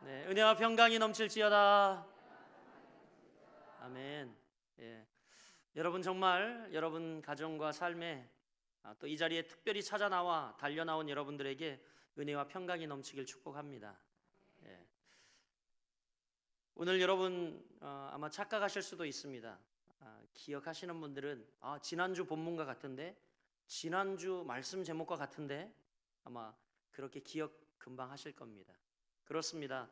네, 은혜와 평강이 넘칠지어다. 아멘. 예. 여러분 정말 여러분 가정과 삶에 또 이 자리에 특별히 찾아 나와 달려 나온 여러분들에게 은혜와 평강이 넘치길 축복합니다. 예. 오늘 여러분 아마 착각하실 수도 있습니다. 기억하시는 분들은 지난주 본문과 같은데, 지난주 말씀 제목과 같은데, 아마 그렇게 기억 금방 하실 겁니다. 그렇습니다.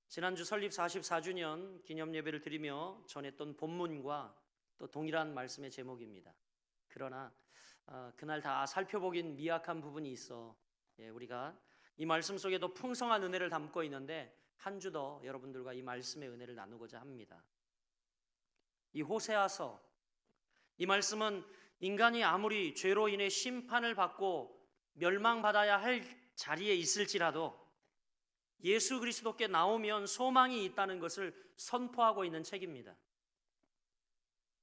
지난주 설립 44주년 기념 예배를 드리며 전했던 본문과 또 동일한 말씀의 제목입니다. 그러나 그날 다 살펴보긴 미약한 부분이 있어 우리가 이 말씀 속에도 풍성한 은혜를 담고 있는데 한 주 더 여러분들과 이 말씀의 은혜를 나누고자 합니다. 이 호세아서, 이 말씀은 인간이 아무리 죄로 인해 심판을 받고 멸망받아야 할 자리에 있을지라도 예수 그리스도께 나오면 소망이 있다는 것을 선포하고 있는 책입니다.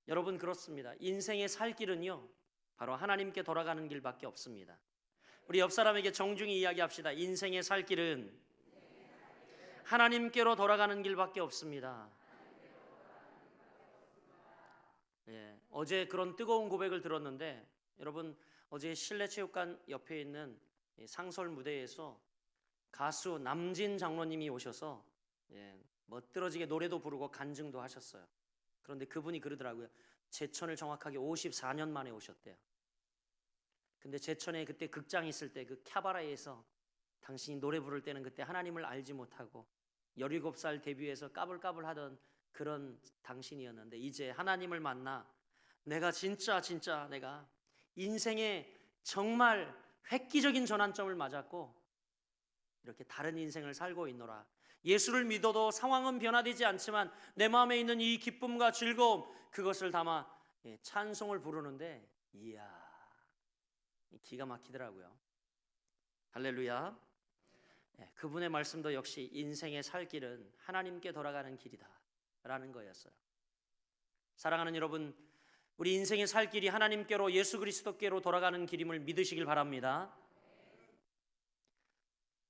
여러분 그렇습니다. 인생의 살 길은요 바로 하나님께 돌아가는 길밖에 없습니다. 우리 옆 사람에게 정중히 이야기합시다. 인생의 살 길은 하나님께로 돌아가는 길밖에 없습니다. 예, 어제 그런 뜨거운 고백을 들었는데, 여러분 어제 실내체육관 옆에 있는 상설 무대에서 가수 남진 장로님이 오셔서 멋들어지게 노래도 부르고 간증도 하셨어요. 그런데 그분이 그러더라고요. 제천을 정확하게 54년 만에 오셨대요. 근데 제천에 그때 극장 있을 때 그 캬바라에서 당신이 노래 부를 때는 그때 하나님을 알지 못하고 17살 데뷔해서 까불까불 하던 그런 당신이었는데, 이제 하나님을 만나 내가 진짜 내가 인생에 정말 획기적인 전환점을 맞았고 이렇게 다른 인생을 살고 있노라. 예수를 믿어도 상황은 변화되지 않지만 내 마음에 있는 이 기쁨과 즐거움, 그것을 담아 찬송을 부르는데 이야, 기가 막히더라고요. 할렐루야. 그분의 말씀도 역시 인생의 살 길은 하나님께 돌아가는 길이다 라는 거였어요. 사랑하는 여러분, 우리 인생의 살 길이 하나님께로, 예수 그리스도께로 돌아가는 길임을 믿으시길 바랍니다.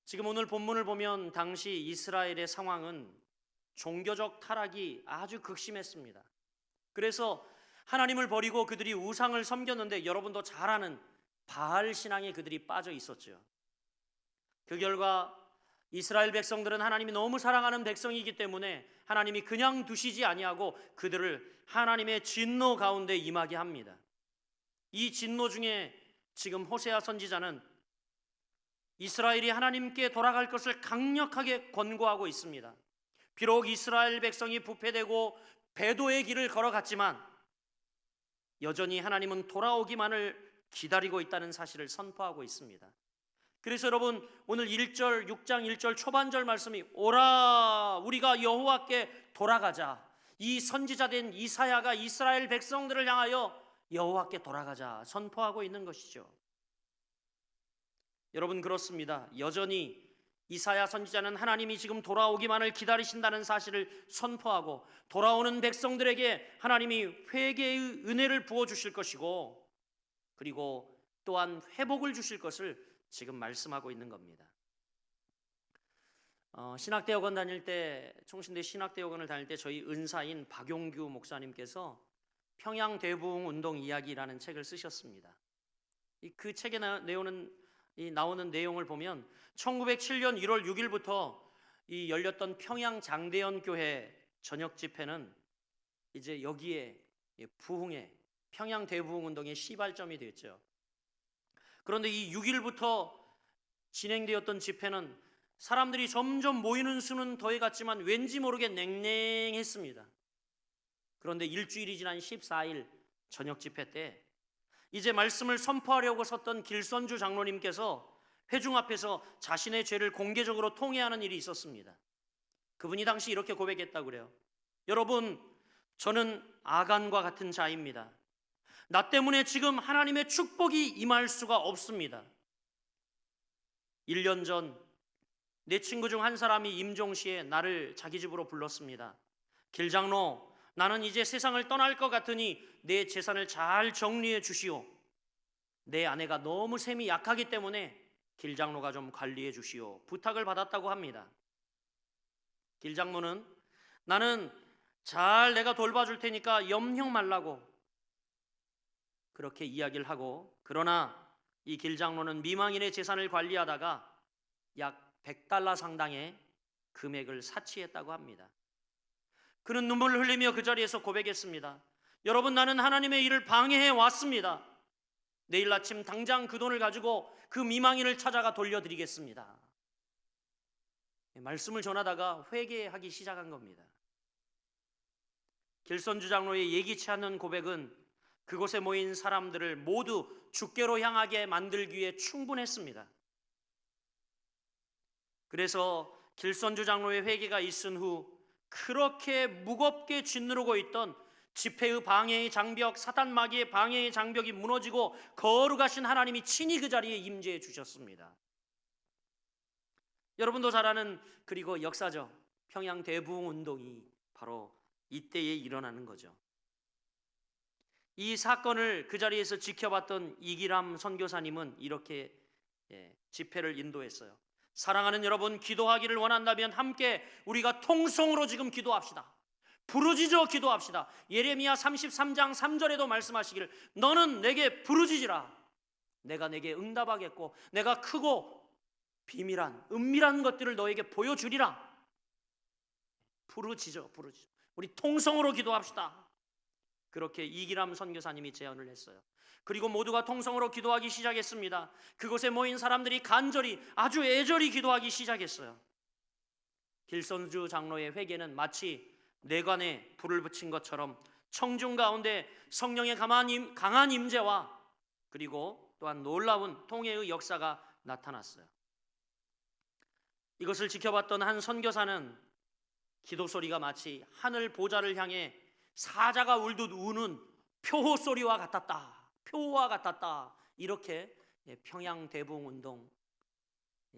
지금 오늘 본문을 보면 당시 이스라엘의 상황은 종교적 타락이 아주 극심했습니다. 그래서 하나님을 버리고 그들이 우상을 섬겼는데, 여러분도 잘 아는 바알 신앙에 그들이 빠져 있었죠. 그 결과 이스라엘 백성들은 하나님이 너무 사랑하는 백성이기 때문에 하나님이 그냥 두시지 아니하고 그들을 하나님의 진노 가운데 임하게 합니다. 이 진노 중에 지금 호세아 선지자는 이스라엘이 하나님께 돌아갈 것을 강력하게 권고하고 있습니다. 비록 이스라엘 백성이 부패되고 배도의 길을 걸어갔지만 여전히 하나님은 돌아오기만을 기다리고 있다는 사실을 선포하고 있습니다. 그래서 여러분 오늘 1절 6장 1절 초반절 말씀이 오라 우리가 여호와께 돌아가자, 이 선지자된 이사야가 이스라엘 백성들을 향하여 여호와께 돌아가자 선포하고 있는 것이죠. 여러분 그렇습니다. 여전히 이사야 선지자는 하나님이 지금 돌아오기만을 기다리신다는 사실을 선포하고 돌아오는 백성들에게 하나님이 회개의 은혜를 부어주실 것이고 그리고 또한 회복을 주실 것을 지금 말씀하고 있는 겁니다. 신학대학원 다닐 때, 총신대 신학대학원을 다닐 때 저희 은사인 박용규 목사님께서 평양대부흥 운동 이야기라는 책을 쓰셨습니다. 그 책에 나오는 내용을 보면 1907년 1월 6일부터 이 열렸던 평양 장대현 교회 저녁 집회는 이제 여기에 부흥의 평양 대부흥 운동의 시발점이 됐죠. 그런데 이 6일부터 진행되었던 집회는 사람들이 점점 모이는 수는 더해갔지만 왠지 모르게 냉랭했습니다. 그런데 일주일이 지난 14일 저녁 집회 때 이제 말씀을 선포하려고 섰던 길선주 장로님께서 회중 앞에서 자신의 죄를 공개적으로 통회하는 일이 있었습니다. 그분이 당시 이렇게 고백했다고 그래요. 여러분, 저는 아간과 같은 자입니다. 나 때문에 지금 하나님의 축복이 임할 수가 없습니다. 1년 전 내 친구 중 한 사람이 임종시에 나를 자기 집으로 불렀습니다. 길장로, 나는 이제 세상을 떠날 것 같으니 내 재산을 잘 정리해 주시오. 내 아내가 너무 셈이 약하기 때문에 길장로가 좀 관리해 주시오. 부탁을 받았다고 합니다. 길 장로는 나는 잘 내가 돌봐줄 테니까 염려 말라고 그렇게 이야기를 하고, 그러나 이 길 장로는 미망인의 재산을 관리하다가 약 100달러 상당의 금액을 사치했다고 합니다. 그는 눈물을 흘리며 그 자리에서 고백했습니다. 여러분, 나는 하나님의 일을 방해해 왔습니다. 내일 아침 당장 그 돈을 가지고 그 미망인을 찾아가 돌려드리겠습니다. 말씀을 전하다가 회개하기 시작한 겁니다. 길선주 장로의 예기치 않는 고백은 그곳에 모인 사람들을 모두 주께로 향하게 만들기 위해 충분했습니다. 그래서 길선주 장로의 회개가 있은 후 그렇게 무겁게 짓누르고 있던 집회의 방해의 장벽, 사탄 마귀의 방해의 장벽이 무너지고 거룩하신 하나님이 친히 그 자리에 임재해 주셨습니다. 여러분도 잘 아는 그리고 역사적 평양 대부흥 운동이 바로 이때에 일어나는 거죠. 이 사건을 그 자리에서 지켜봤던 이기람 선교사님은 이렇게 집회를 인도했어요. 사랑하는 여러분, 기도하기를 원한다면 함께 우리가 통성으로 지금 기도합시다. 부르짖어 기도합시다. 예레미야 33장 3절에도 말씀하시기를 너는 내게 부르짖으라. 내가 내게 응답하겠고 내가 크고 비밀한 은밀한 것들을 너에게 보여주리라. 부르짖어. 우리 통성으로 기도합시다. 그렇게 이기람 선교사님이 제안을 했어요. 그리고 모두가 통성으로 기도하기 시작했습니다. 그곳에 모인 사람들이 간절히 아주 애절히 기도하기 시작했어요. 길선주 장로의 회개는 마치 내관에 불을 붙인 것처럼 청중 가운데 성령의 강한 임재와 그리고 또한 놀라운 통해의 역사가 나타났어요. 이것을 지켜봤던 한 선교사는 기도 소리가 마치 하늘 보좌를 향해 사자가 울듯 우는 표호 소리와 같았다. 표호와 같았다. 이렇게 평양 대부흥 운동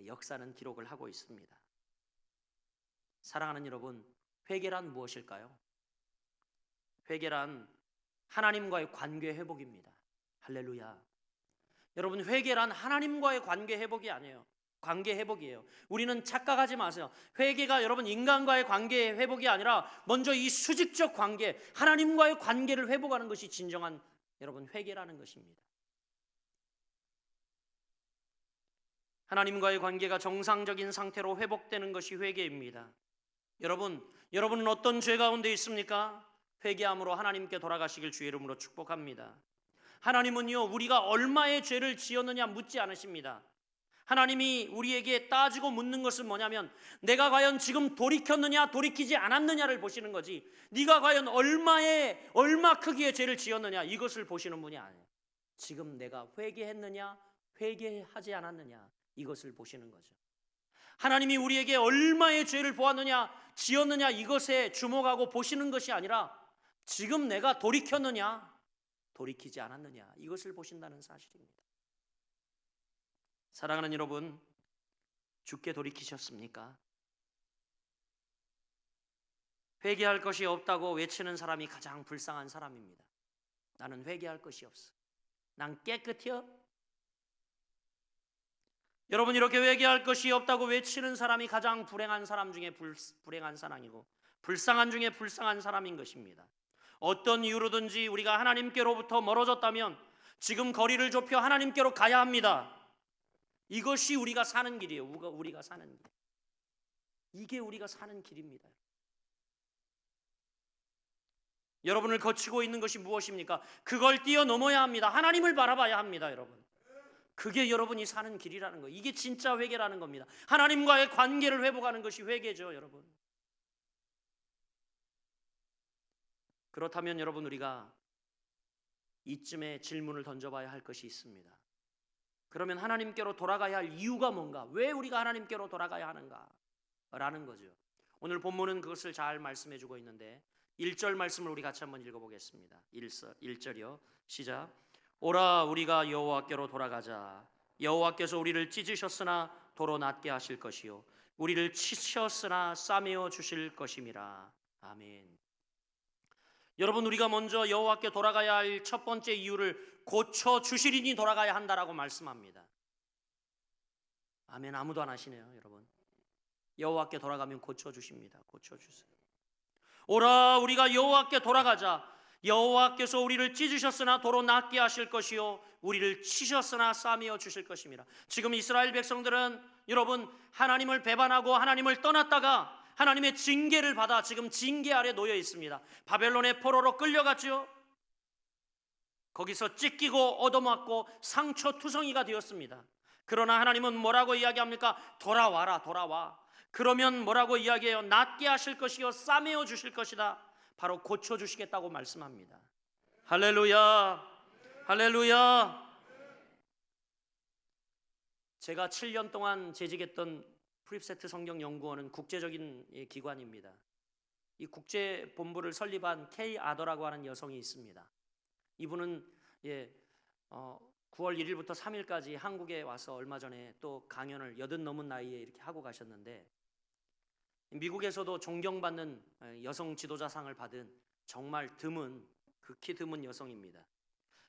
역사는 기록을 하고 있습니다. 사랑하는 여러분, 회개란 무엇일까요? 회개란 하나님과의 관계 회복입니다. 할렐루야. 여러분, 회개란 하나님과의 관계 회복이 아니에요. 관계 회복이에요. 우리는 착각하지 마세요. 회개가 여러분 인간과의 관계 회복이 아니라 먼저 이 수직적 관계, 하나님과의 관계를 회복하는 것이 진정한 여러분 회개라는 것입니다. 하나님과의 관계가 정상적인 상태로 회복되는 것이 회개입니다. 여러분은 어떤 죄 가운데 있습니까? 회개함으로 하나님께 돌아가시길 주의 이름으로 축복합니다. 하나님은요, 우리가 얼마의 죄를 지었느냐 묻지 않으십니다. 하나님이 우리에게 따지고 묻는 것은 뭐냐면 내가 과연 지금 돌이켰느냐 돌이키지 않았느냐를 보시는 거지, 네가 과연 얼마 크기의 죄를 지었느냐 이것을 보시는 분이 아니에요. 지금 내가 회개했느냐 회개하지 않았느냐 이것을 보시는 거죠. 하나님이 우리에게 얼마의 죄를 보았느냐 지었느냐 이것에 주목하고 보시는 것이 아니라 지금 내가 돌이켰느냐 돌이키지 않았느냐 이것을 보신다는 사실입니다. 사랑하는 여러분, 주께 돌이키셨습니까? 회개할 것이 없다고 외치는 사람이 가장 불쌍한 사람입니다. 나는 회개할 것이 없어. 난 깨끗해요. 여러분, 이렇게 회개할 것이 없다고 외치는 사람이 가장 불행한 사람 중에 불행한 사람이고 불쌍한 중에 불쌍한 사람인 것입니다. 어떤 이유로든지 우리가 하나님께로부터 멀어졌다면 지금 거리를 좁혀 하나님께로 가야 합니다. 이것이 우리가 사는 길이에요. 우리가 사는 길. 이게 우리가 사는 길입니다. 여러분을 거치고 있는 것이 무엇입니까? 그걸 뛰어넘어야 합니다. 하나님을 바라봐야 합니다, 여러분. 그게 여러분이 사는 길이라는 거예요. 이게 진짜 회개라는 겁니다. 하나님과의 관계를 회복하는 것이 회개죠, 여러분. 그렇다면 여러분, 우리가 이쯤에 질문을 던져봐야 할 것이 있습니다. 그러면 하나님께로 돌아가야 할 이유가 뭔가? 왜 우리가 하나님께로 돌아가야 하는가? 라는 거죠. 오늘 본문은 그것을 잘 말씀해주고 있는데 1절 말씀을 우리 같이 한번 읽어보겠습니다. 1절이요. 시작. 오라 우리가 여호와께로 돌아가자. 여호와께서 우리를 찢으셨으나 도로 낫게 하실 것이요 우리를 치셨으나 싸매어 주실 것임이라. 아멘. 여러분, 우리가 먼저 여호와께 돌아가야 할 첫 번째 이유를 고쳐 주시리니 돌아가야 한다라고 말씀합니다. 아멘. 아무도 안 하시네요, 여러분. 여호와께 돌아가면 고쳐주십니다. 고쳐주세요. 오라 우리가 여호와께 돌아가자. 여호와께서 우리를 찢으셨으나 도로 낫게 하실 것이요 우리를 치셨으나 싸매어 주실 것입니다. 지금 이스라엘 백성들은 여러분 하나님을 배반하고 하나님을 떠났다가 하나님의 징계를 받아 지금 징계 아래 놓여 있습니다. 바벨론의 포로로 끌려갔죠. 거기서 찢기고 얻어맞고 상처투성이가 되었습니다. 그러나 하나님은 뭐라고 이야기합니까? 돌아와라 돌아와. 그러면 뭐라고 이야기해요? 낫게 하실 것이요 싸매어 주실 것이다. 바로 고쳐주시겠다고 말씀합니다. 할렐루야 할렐루야. 제가 7년 동안 재직했던 프립세트 성경연구원은 국제적인 기관입니다. 이 국제본부를 설립한 K 아더라고 하는 여성이 있습니다. 이분은 9월 1일부터 3일까지 한국에 와서 얼마 전에 또 강연을 80 넘은 나이에 이렇게 하고 가셨는데, 미국에서도 존경받는 여성 지도자상을 받은 정말 드문, 극히 드문 여성입니다.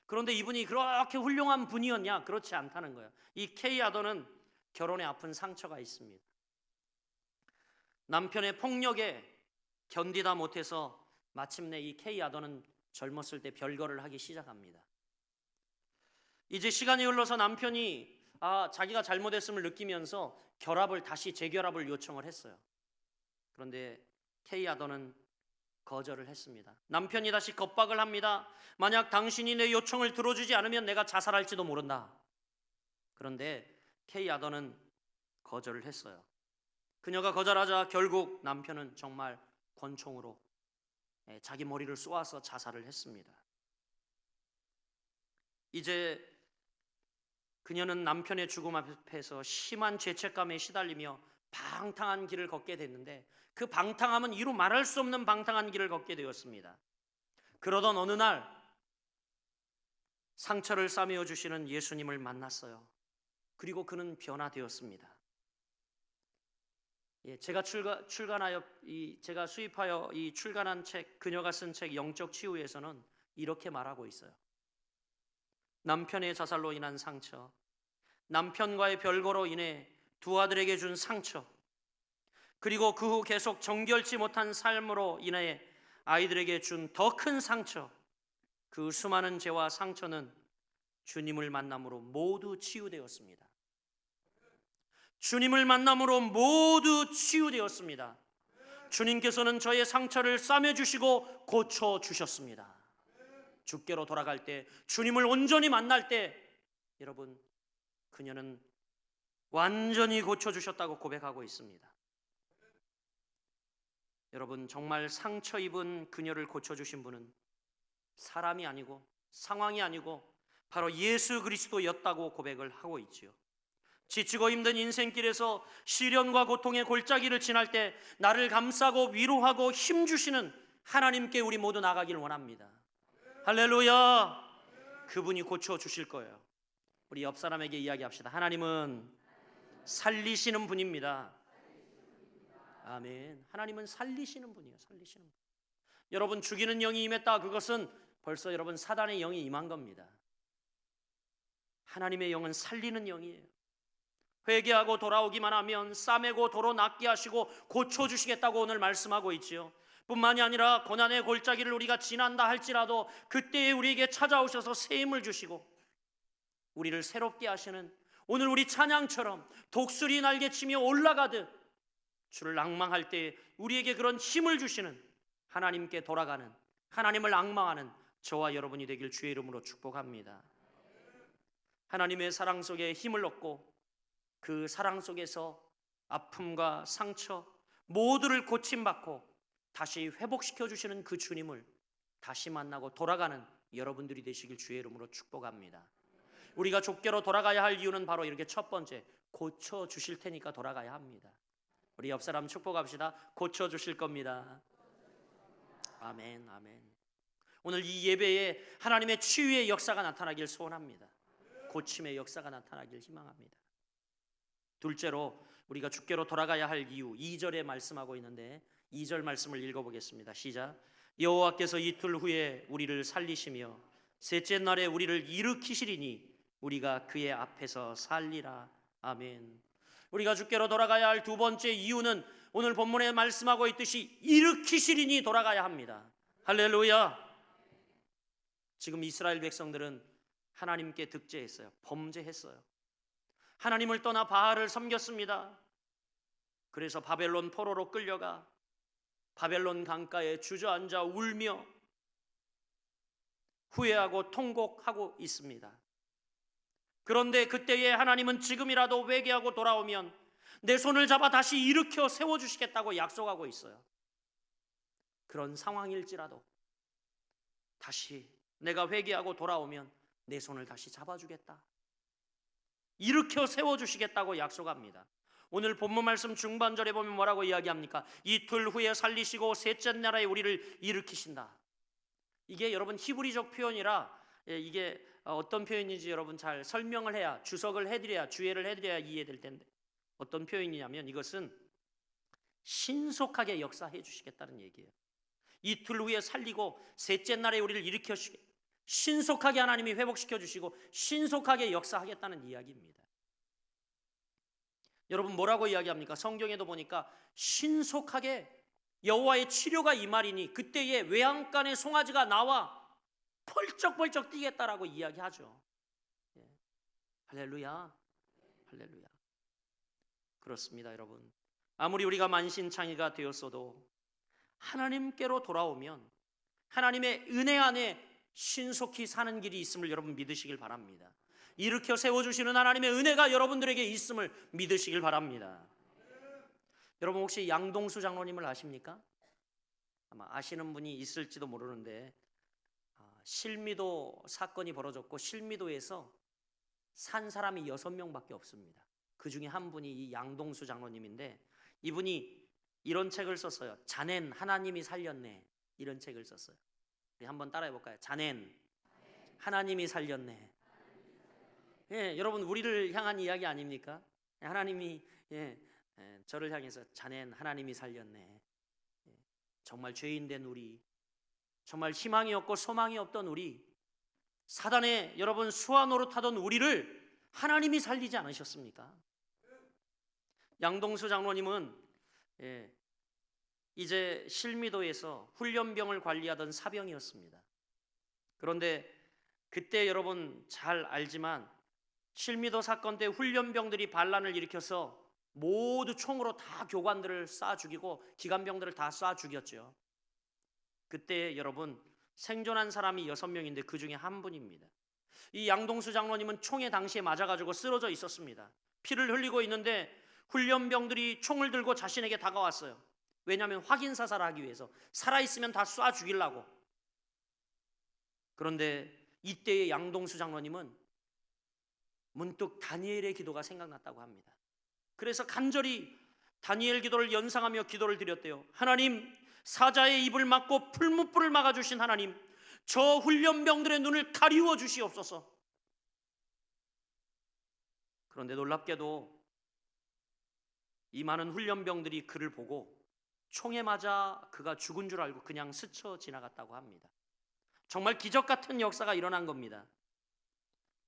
그런데 이분이 그렇게 훌륭한 분이었냐? 그렇지 않다는 거예요. 이 K 아더는 결혼에 아픈 상처가 있습니다. 남편의 폭력에 견디다 못해서 마침내 이 K 아더는 젊었을 때 별거를 하기 시작합니다. 이제 시간이 흘러서 남편이 자기가 잘못했음을 느끼면서 재결합을 요청을 했어요. 그런데 K 아더는 거절을 했습니다. 남편이 다시 겁박을 합니다. 만약 당신이 내 요청을 들어주지 않으면 내가 자살할지도 모른다. 그런데 K 아더는 거절을 했어요. 그녀가 거절하자 결국 남편은 정말 권총으로 자기 머리를 쏘아서 자살을 했습니다. 이제 그녀는 남편의 죽음 앞에서 심한 죄책감에 시달리며 방탕한 길을 걷게 됐는데, 그 방탕함은 이루 말할 수 없는 방탕한 길을 걷게 되었습니다. 그러던 어느 날 상처를 싸매어 주시는 예수님을 만났어요. 그리고 그는 변화되었습니다. 제가 제가 수입하여 이 출간한 책, 그녀가 쓴 책 영적 치유에서는 이렇게 말하고 있어요. 남편의 자살로 인한 상처, 남편과의 별거로 인해 두 아들에게 준 상처, 그리고 그 후 계속 정결치 못한 삶으로 인해 아이들에게 준 더 큰 상처, 그 수많은 죄와 상처는 주님을 만남으로 모두 치유되었습니다. 주님을 만남으로 모두 치유되었습니다. 주님께서는 저의 상처를 싸매주시고 고쳐주셨습니다. 주께로 돌아갈 때, 주님을 온전히 만날 때, 여러분, 그녀는 완전히 고쳐주셨다고 고백하고 있습니다. 여러분, 정말 상처 입은 그녀를 고쳐주신 분은 사람이 아니고 상황이 아니고 바로 예수 그리스도였다고 고백을 하고 있지요. 지치고 힘든 인생길에서 시련과 고통의 골짜기를 지날 때 나를 감싸고 위로하고 힘주시는 하나님께 우리 모두 나가길 원합니다. 할렐루야. 그분이 고쳐주실 거예요. 우리 옆 사람에게 이야기합시다. 하나님은 살리시는 분입니다. 아멘. 하나님은 살리시는 분이에요. 살리시는 분. 여러분, 죽이는 영이 임했다, 그것은 벌써 여러분 사단의 영이 임한 겁니다. 하나님의 영은 살리는 영이에요. 회개하고 돌아오기만 하면 싸매고 도로 낫게 하시고 고쳐주시겠다고 오늘 말씀하고 있지요. 뿐만이 아니라 고난의 골짜기를 우리가 지난다 할지라도 그때에 우리에게 찾아오셔서 새 힘을 주시고 우리를 새롭게 하시는, 오늘 우리 찬양처럼 독수리 날개치며 올라가듯 주를 앙망할 때 우리에게 그런 힘을 주시는, 하나님께 돌아가는, 하나님을 앙망하는 저와 여러분이 되길 주의 이름으로 축복합니다. 하나님의 사랑 속에 힘을 얻고 그 사랑 속에서 아픔과 상처 모두를 고침받고 다시 회복시켜 주시는 그 주님을 다시 만나고 돌아가는 여러분들이 되시길 주의 이름으로 축복합니다. 우리가 족계로 돌아가야 할 이유는 바로 이렇게 첫 번째, 고쳐 주실 테니까 돌아가야 합니다. 우리 옆 사람 축복합시다. 고쳐 주실 겁니다. 아멘, 아멘. 오늘 이 예배에 하나님의 치유의 역사가 나타나길 소원합니다. 고침의 역사가 나타나길 희망합니다. 둘째로 우리가 주께로 돌아가야 할 이유, 2절에 말씀하고 있는데 2절 말씀을 읽어보겠습니다. 시작. 여호와께서 이틀 후에 우리를 살리시며 셋째 날에 우리를 일으키시리니 우리가 그의 앞에서 살리라. 아멘. 우리가 주께로 돌아가야 할 두 번째 이유는 오늘 본문에 말씀하고 있듯이 일으키시리니 돌아가야 합니다. 할렐루야. 지금 이스라엘 백성들은 하나님께 득죄했어요. 범죄했어요. 하나님을 떠나 바알을 섬겼습니다. 그래서 바벨론 포로로 끌려가 바벨론 강가에 주저앉아 울며 후회하고 통곡하고 있습니다. 그런데 그때에 하나님은 지금이라도 회개하고 돌아오면 내 손을 잡아 다시 일으켜 세워주시겠다고 약속하고 있어요. 그런 상황일지라도 다시 내가 회개하고 돌아오면 내 손을 다시 잡아주겠다, 일으켜 세워주시겠다고 약속합니다. 오늘 본문 말씀 중반절에 보면 뭐라고 이야기합니까? 이틀 후에 살리시고 셋째 날에 우리를 일으키신다. 이게 여러분 히브리적 표현이라 이게 어떤 표현인지 여러분 잘 설명을 해야, 주석을 해드려야, 주의를 해드려야 이해될 텐데, 어떤 표현이냐면 이것은 신속하게 역사해 주시겠다는 얘기예요. 이틀 후에 살리고 셋째 날에 우리를 일으켜 주시겠다. 신속하게 하나님이 회복시켜 주시고 신속하게 역사하겠다는 이야기입니다. 여러분 뭐라고 이야기합니까? 성경에도 보니까 신속하게 여호와의 치료가 임하리니 그때에 외양간의 송아지가 나와 펄쩍펄쩍 뛰겠다라고 이야기하죠. 예. 할렐루야, 할렐루야. 그렇습니다, 여러분. 아무리 우리가 만신창이가 되었어도 하나님께로 돌아오면 하나님의 은혜 안에 신속히 사는 길이 있음을 여러분 믿으시길 바랍니다. 일으켜 세워주시는 하나님의 은혜가 여러분들에게 있음을 믿으시길 바랍니다. 여러분 혹시 양동수 장로님을 아십니까? 아마 아시는 분이 있을지도 모르는데 실미도 사건이 벌어졌고 실미도에서 산 사람이 6명밖에 없습니다. 그 중에 한 분이 이 양동수 장로님인데, 이분이 이런 책을 썼어요. 자넨 하나님이 살렸네, 이런 책을 썼어요. 우리 한번 따라해 볼까요? 자넨 하나님이 살렸네. 예, 여러분 우리를 향한 이야기 아닙니까? 하나님이 저를 향해서 자넨 하나님이 살렸네. 정말 죄인된 우리, 정말 희망이 없고 소망이 없던 우리, 사단의 여러분 수와 노릇하던 우리를 하나님이 살리지 않으셨습니까? 양동수 장로님은 이제 실미도에서 훈련병을 관리하던 사병이었습니다. 그런데 그때 여러분 잘 알지만 실미도 사건 때 훈련병들이 반란을 일으켜서 모두 총으로 다 교관들을 쏴 죽이고 기관병들을 다 쏴 죽였죠. 그때 여러분 생존한 사람이 6명인데 그 중에 한 분입니다. 이 양동수 장로님은 총에 당시에 맞아가지고 쓰러져 있었습니다. 피를 흘리고 있는데 훈련병들이 총을 들고 자신에게 다가왔어요. 왜냐하면 확인 사살을 하기 위해서, 살아있으면 다 쏴 죽이려고. 그런데 이때의 양동수 장로님은 문득 다니엘의 기도가 생각났다고 합니다. 그래서 간절히 다니엘 기도를 연상하며 기도를 드렸대요. 하나님, 사자의 입을 막고 풀무불을 막아주신 하나님, 저 훈련병들의 눈을 가리워 주시옵소서. 그런데 놀랍게도 이 많은 훈련병들이 그를 보고 총에 맞아 그가 죽은 줄 알고 그냥 스쳐 지나갔다고 합니다. 정말 기적 같은 역사가 일어난 겁니다.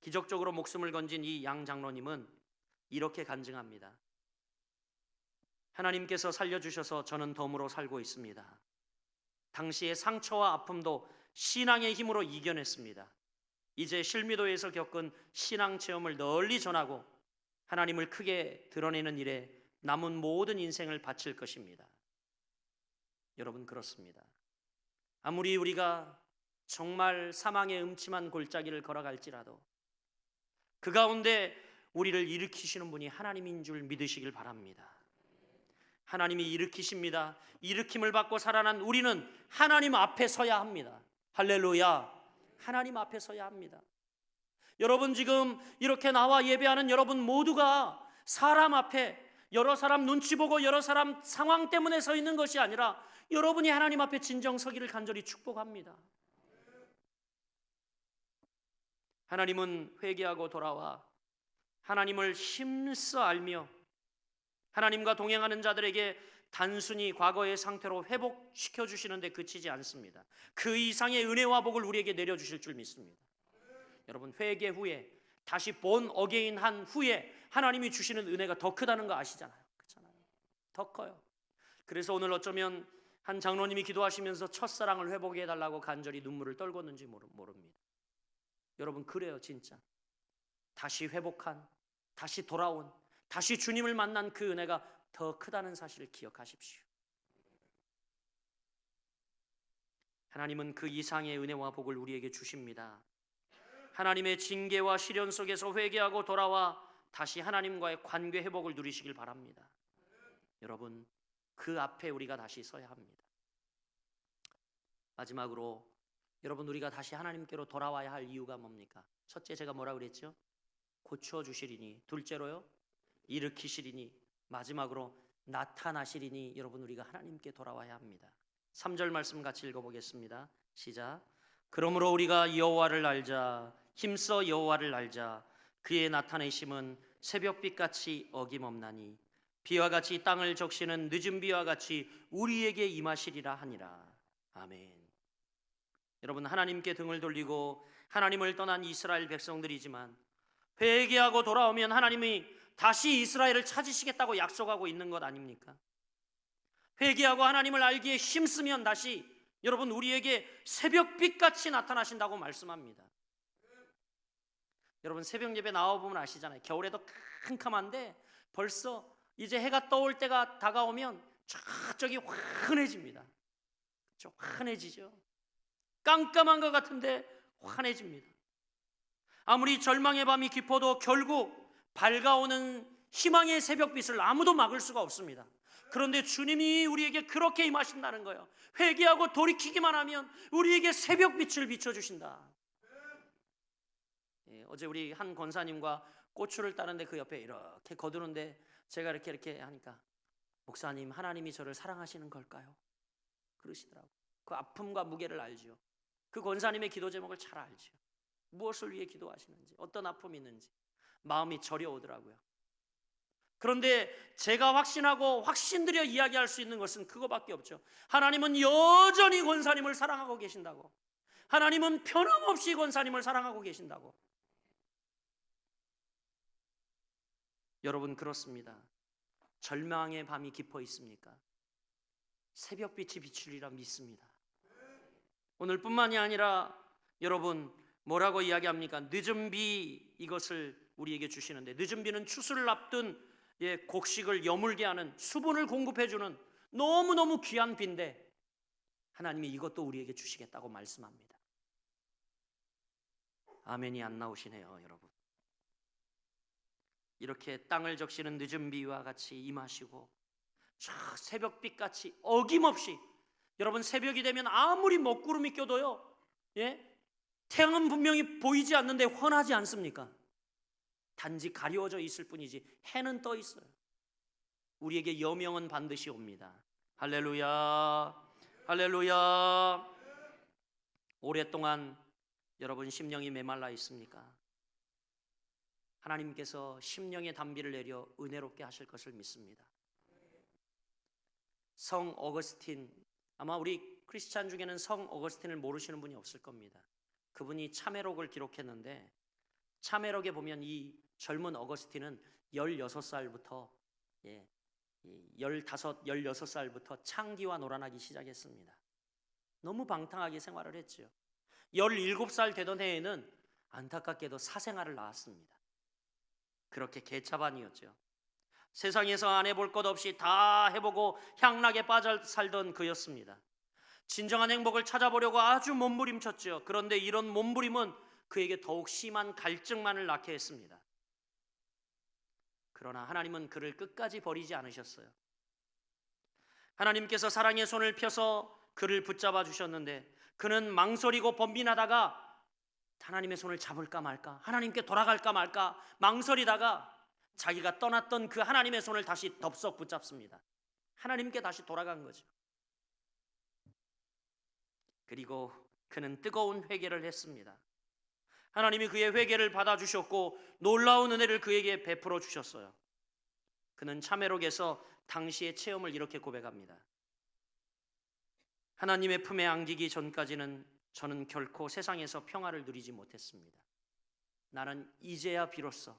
기적적으로 목숨을 건진 이 양 장로님은 이렇게 간증합니다. 하나님께서 살려주셔서 저는 덤으로 살고 있습니다. 당시의 상처와 아픔도 신앙의 힘으로 이겨냈습니다. 이제 실미도에서 겪은 신앙 체험을 널리 전하고 하나님을 크게 드러내는 일에 남은 모든 인생을 바칠 것입니다. 여러분 그렇습니다. 아무리 우리가 정말 사망의 음침한 골짜기를 걸어갈지라도 그 가운데 우리를 일으키시는 분이 하나님인 줄 믿으시길 바랍니다. 하나님이 일으키십니다. 일으킴을 받고 살아난 우리는 하나님 앞에 서야 합니다. 할렐루야. 하나님 앞에 서야 합니다. 여러분 지금 이렇게 나와 예배하는 여러분 모두가 사람 앞에, 여러 사람 눈치 보고 여러 사람 상황 때문에 서 있는 것이 아니라 여러분이 하나님 앞에 진정 서기를 간절히 축복합니다. 하나님은 회개하고 돌아와 하나님을 힘써 알며 하나님과 동행하는 자들에게 단순히 과거의 상태로 회복시켜 주시는데 그치지 않습니다. 그 이상의 은혜와 복을 우리에게 내려주실 줄 믿습니다. 여러분 회개 후에 다시 본 어게인 한 후에 하나님이 주시는 은혜가 더 크다는 거 아시잖아요. 그렇잖아요. 더 커요. 그래서 오늘 어쩌면 한 장로님이 기도하시면서 첫사랑을 회복해 달라고 간절히 눈물을 떨궜는지 모릅니다. 여러분, 그래요. 진짜 다시 회복한, 다시 돌아온, 다시 주님을 만난 그 은혜가 더 크다는 사실을 기억하십시오. 하나님은 그 이상의 은혜와 복을 우리에게 주십니다. 하나님의 징계와 시련 속에서 회개하고 돌아와 다시 하나님과의 관계 회복을 누리시길 바랍니다. 여러분, 그 앞에 우리가 다시 서야 합니다. 마지막으로 여러분, 우리가 다시 하나님께로 돌아와야 할 이유가 뭡니까? 첫째, 제가 뭐라고 그랬죠? 고쳐주시리니. 둘째로요, 일으키시리니. 마지막으로 나타나시리니. 여러분, 우리가 하나님께 돌아와야 합니다. 3절 말씀 같이 읽어보겠습니다. 시작. 그러므로 우리가 여호와를 알자. 힘써 여호와를 알자. 그의 나타내심은 새벽빛같이 어김없나니 비와 같이 땅을 적시는 늦은 비와 같이 우리에게 임하시리라 하니라. 아멘. 여러분, 하나님께 등을 돌리고 하나님을 떠난 이스라엘 백성들이지만 회개하고 돌아오면 하나님이 다시 이스라엘을 찾으시겠다고 약속하고 있는 것 아닙니까? 회개하고 하나님을 알기에 힘쓰면 다시 여러분 우리에게 새벽빛같이 나타나신다고 말씀합니다. 여러분, 새벽 예배 나와보면 아시잖아요. 겨울에도 캄캄한데 벌써 이제 해가 떠올 때가 다가오면 저쪽이 환해집니다. 그렇죠? 환해지죠. 깜깜한 것 같은데 환해집니다. 아무리 절망의 밤이 깊어도 결국 밝아오는 희망의 새벽빛을 아무도 막을 수가 없습니다. 그런데 주님이 우리에게 그렇게 임하신다는 거예요. 회개하고 돌이키기만 하면 우리에게 새벽빛을 비춰주신다. 어제 우리 한 권사님과 고추를 따는데 그 옆에 이렇게 거두는데 제가 이렇게 하니까, 목사님, 하나님이 저를 사랑하시는 걸까요? 그러시더라고요. 그 아픔과 무게를 알죠. 그 권사님의 기도 제목을 잘 알죠. 무엇을 위해 기도하시는지, 어떤 아픔이 있는지 마음이 저려오더라고요. 그런데 제가 확신하고 확신드려 이야기할 수 있는 것은 그거밖에 없죠. 하나님은 여전히 권사님을 사랑하고 계신다고. 하나님은 변함없이 권사님을 사랑하고 계신다고. 여러분, 그렇습니다. 절망의 밤이 깊어 있습니까? 새벽빛이 비추리라 믿습니다. 오늘뿐만이 아니라 여러분, 뭐라고 이야기합니까? 늦은 비, 이것을 우리에게 주시는데, 늦은 비는 추수를 앞둔 곡식을 여물게 하는, 수분을 공급해주는 너무너무 귀한 비인데 하나님이 이것도 우리에게 주시겠다고 말씀합니다. 아멘이 안 나오시네요. 여러분, 이렇게 땅을 적시는 늦은 비와 같이 임하시고 저 새벽빛같이 어김없이, 여러분, 새벽이 되면 아무리 먹구름이 껴도요, 태양은 분명히 보이지 않는데 훤하지 않습니까? 단지 가려워져 있을 뿐이지 해는 떠 있어요. 우리에게 여명은 반드시 옵니다. 할렐루야, 할렐루야. 오랫동안 여러분 심령이 메말라 있습니까? 하나님께서 심령의 단비를 내려 은혜롭게 하실 것을 믿습니다. 성 어거스틴, 아마 우리 크리스찬 중에는 성 어거스틴을 모르시는 분이 없을 겁니다. 그분이 참회록을 기록했는데, 참회록에 보면 이 젊은 어거스틴은 16살부터 15, 16살부터 창기와 노란하기 시작했습니다. 너무 방탕하게 생활을 했죠. 17살 되던 해에는 안타깝게도 사생아를 낳았습니다. 그렇게 개차반이었죠. 세상에서 안 해볼 것 없이 다 해보고 향락에 빠져 살던 그였습니다. 진정한 행복을 찾아보려고 아주 몸부림쳤죠. 그런데 이런 몸부림은 그에게 더욱 심한 갈증만을 낳게 했습니다. 그러나 하나님은 그를 끝까지 버리지 않으셨어요. 하나님께서 사랑의 손을 펴서 그를 붙잡아 주셨는데, 그는 망설이고 번민하다가 하나님의 손을 잡을까 말까, 하나님께 돌아갈까 말까 망설이다가 자기가 떠났던 그 하나님의 손을 다시 덥석 붙잡습니다. 하나님께 다시 돌아간 거죠. 그리고 그는 뜨거운 회개를 했습니다. 하나님이 그의 회개를 받아주셨고 놀라운 은혜를 그에게 베풀어 주셨어요. 그는 참회록에서 당시의 체험을 이렇게 고백합니다. 하나님의 품에 안기기 전까지는 저는 결코 세상에서 평화를 누리지 못했습니다. 나는 이제야 비로소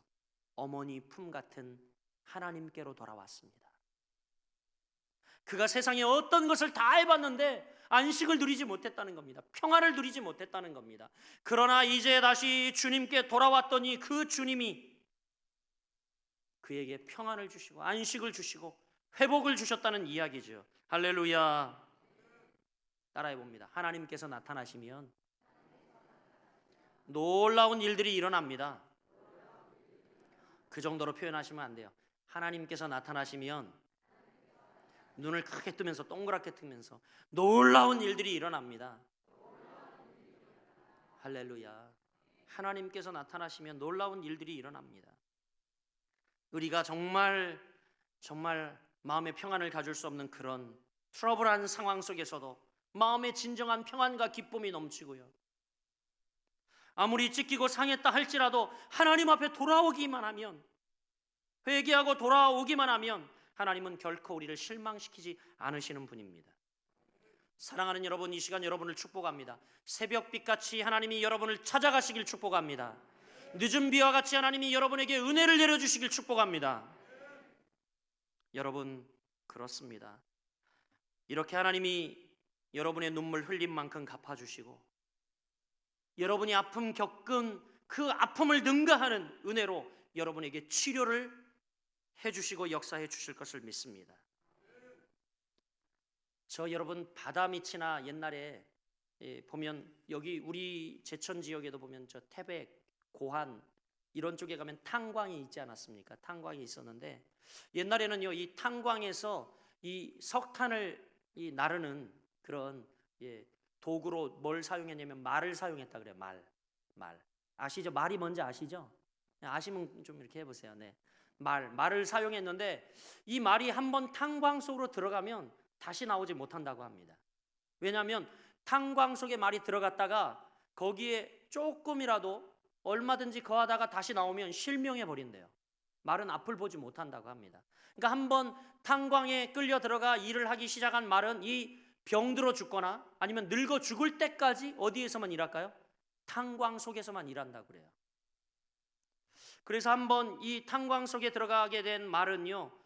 어머니 품 같은 하나님께로 돌아왔습니다. 그가 세상에 어떤 것을 다 해봤는데 안식을 누리지 못했다는 겁니다. 평안을 누리지 못했다는 겁니다. 그러나 이제 다시 주님께 돌아왔더니 그 주님이 그에게 평안을 주시고 안식을 주시고 회복을 주셨다는 이야기죠. 할렐루야. 따라해 봅니다. 하나님께서 나타나시면 놀라운 일들이 일어납니다. 그 정도로 표현하시면 안 돼요. 하나님께서 나타나시면 눈을 크게 뜨면서 동그랗게 뜨면서 놀라운 일들이 일어납니다. 할렐루야. 하나님께서 나타나시면 놀라운 일들이 일어납니다. 우리가 정말 마음의 평안을 가질 수 없는 그런 트러블한 상황 속에서도 마음의 진정한 평안과 기쁨이 넘치고요. 아무리 찢기고 상했다 할지라도 하나님 앞에 돌아오기만 하면, 회개하고 돌아오기만 하면 하나님은 결코 우리를 실망시키지 않으시는 분입니다. 사랑하는 여러분, 이 시간 여러분을 축복합니다. 새벽빛같이 하나님이 여러분을 찾아가시길 축복합니다. 늦은 비와 같이 하나님이 여러분에게 은혜를 내려주시길 축복합니다. 여러분, 그렇습니다. 이렇게 하나님이 여러분의 눈물 흘린 만큼 갚아주시고 여러분이 아픔 겪은 그 아픔을 능가하는 은혜로 여러분에게 치료를 해주시고 역사해 주실 것을 믿습니다. 저 여러분 바다 밑이나 옛날에 보면 여기 우리 제천 지역에도 보면 저 태백, 고한 이런 쪽에 가면 탄광이 있지 않았습니까? 탄광이 있었는데 옛날에는요 이 탄광에서 이 석탄을 나르는 그런 도구로 뭘 사용했냐면 말을 사용했다 그래요. 말 아시죠? 말이 뭔지 아시죠? 아시면 좀 이렇게 해보세요. 네, 말을 사용했는데 이 말이 한번 탄광 속으로 들어가면 다시 나오지 못한다고 합니다. 왜냐하면 탄광 속에 말이 들어갔다가 거기에 조금이라도 얼마든지 거하다가 다시 나오면 실명해 버린대요. 말은 앞을 보지 못한다고 합니다. 그러니까 한번 탄광에 끌려 들어가 일을 하기 시작한 말은 이 병들어 죽거나 아니면 늙어 죽을 때까지 어디에서만 일할까요? 탄광 속에서만 일한다고 그래요. 그래서 한번 이 탄광 속에 들어가게 된 말은요,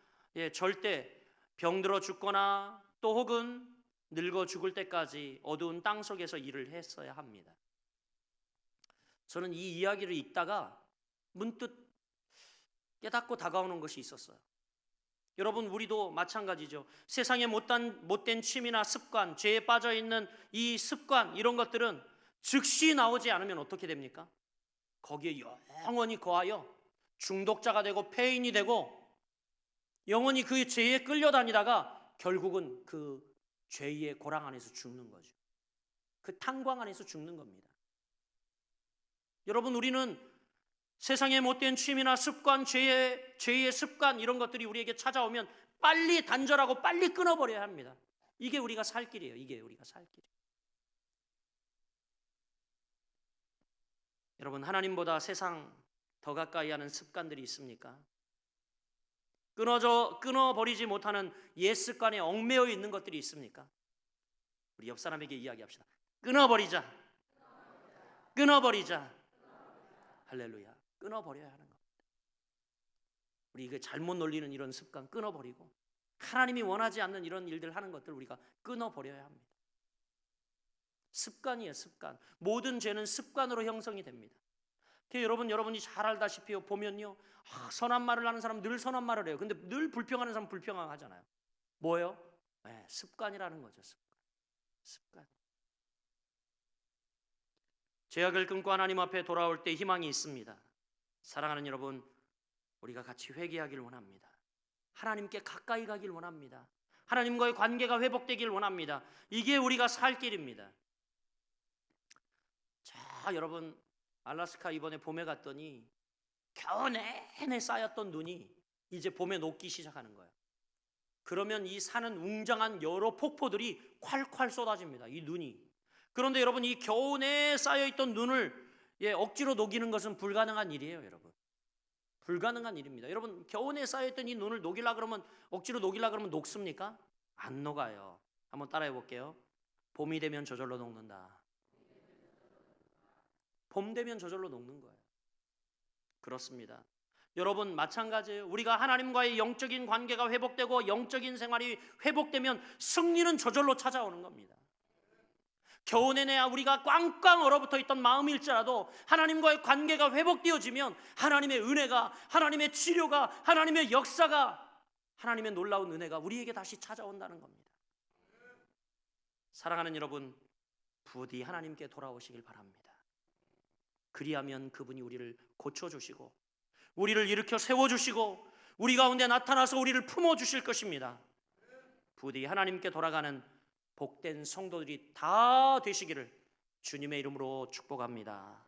절대 병들어 죽거나 또 혹은 늙어 죽을 때까지 어두운 땅 속에서 일을 했어야 합니다. 저는 이 이야기를 읽다가 문득 깨닫고 다가오는 것이 있었어요. 여러분, 우리도 마찬가지죠. 세상에 못된 취미나 습관, 죄에 빠져있는 이 습관, 이런 것들은 즉시 나오지 않으면 어떻게 됩니까? 거기에 영원히 거하여 중독자가 되고 폐인이 되고 영원히 그 죄에 끌려다니다가 결국은 그 죄의 고랑 안에서 죽는 거죠. 그 탄광 안에서 죽는 겁니다. 여러분, 우리는 세상에 못된 취미나 습관, 죄의 습관 이런 것들이 우리에게 찾아오면 빨리 단절하고 빨리 끊어버려야 합니다. 이게 우리가 살 길이에요. 이게 우리가 살 길이에요. 여러분, 하나님보다 세상 더 가까이 하는 습관들이 있습니까? 끊어버리지 못하는 옛 습관에 얽매여 있는 것들이 있습니까? 우리 옆 사람에게 이야기합시다. 끊어버리자. 할렐루야. 끊어버려야 하는 겁니다. 우리 이게 잘못 놀리는 이런 습관 끊어버리고 하나님이 원하지 않는 이런 일들 하는 것들 우리가 끊어버려야 합니다. 습관이에요, 습관. 모든 죄는 습관으로 형성이 됩니다. 여러분이 잘 알다시피 보면요, 선한 말을 하는 사람은 늘 선한 말을 해요. 근데 늘 불평하는 사람은 불평하잖아요. 뭐예요? 네, 습관이라는 거죠. 습관. 죄악을 끊고 하나님 앞에 돌아올 때 희망이 있습니다. 사랑하는 여러분, 우리가 같이 회개하길 원합니다. 하나님께 가까이 가길 원합니다. 하나님과의 관계가 회복되길 원합니다. 이게 우리가 살 길입니다. 자, 여러분, 알래스카 이번에 봄에 갔더니 겨우 내내 쌓였던 눈이 이제 봄에 녹기 시작하는 거예요. 그러면 이 산은 웅장한 여러 폭포들이 콸콸 쏟아집니다. 이 눈이. 그런데 여러분, 이 겨우 내에 쌓여있던 눈을 억지로 녹이는 것은 불가능한 일이에요, 여러분. 불가능한 일입니다. 여러분, 겨우 내에 쌓여있던 이 눈을 억지로 녹이려고 그러면 녹습니까? 안 녹아요. 한번 따라해 볼게요. 봄이 되면 저절로 녹는다. 봄 되면 저절로 녹는 거예요. 그렇습니다. 여러분 마찬가지예요. 우리가 하나님과의 영적인 관계가 회복되고 영적인 생활이 회복되면 승리는 저절로 찾아오는 겁니다. 겨우 내내 우리가 꽝꽝 얼어붙어 있던 마음일지라도 하나님과의 관계가 회복되어지면 하나님의 은혜가, 하나님의 치료가, 하나님의 역사가, 하나님의 놀라운 은혜가 우리에게 다시 찾아온다는 겁니다. 사랑하는 여러분, 부디 하나님께 돌아오시길 바랍니다. 그리하면 그분이 우리를 고쳐주시고 우리를 일으켜 세워주시고 우리 가운데 나타나서 우리를 품어주실 것입니다. 부디 하나님께 돌아가는 복된 성도들이 다 되시기를 주님의 이름으로 축복합니다.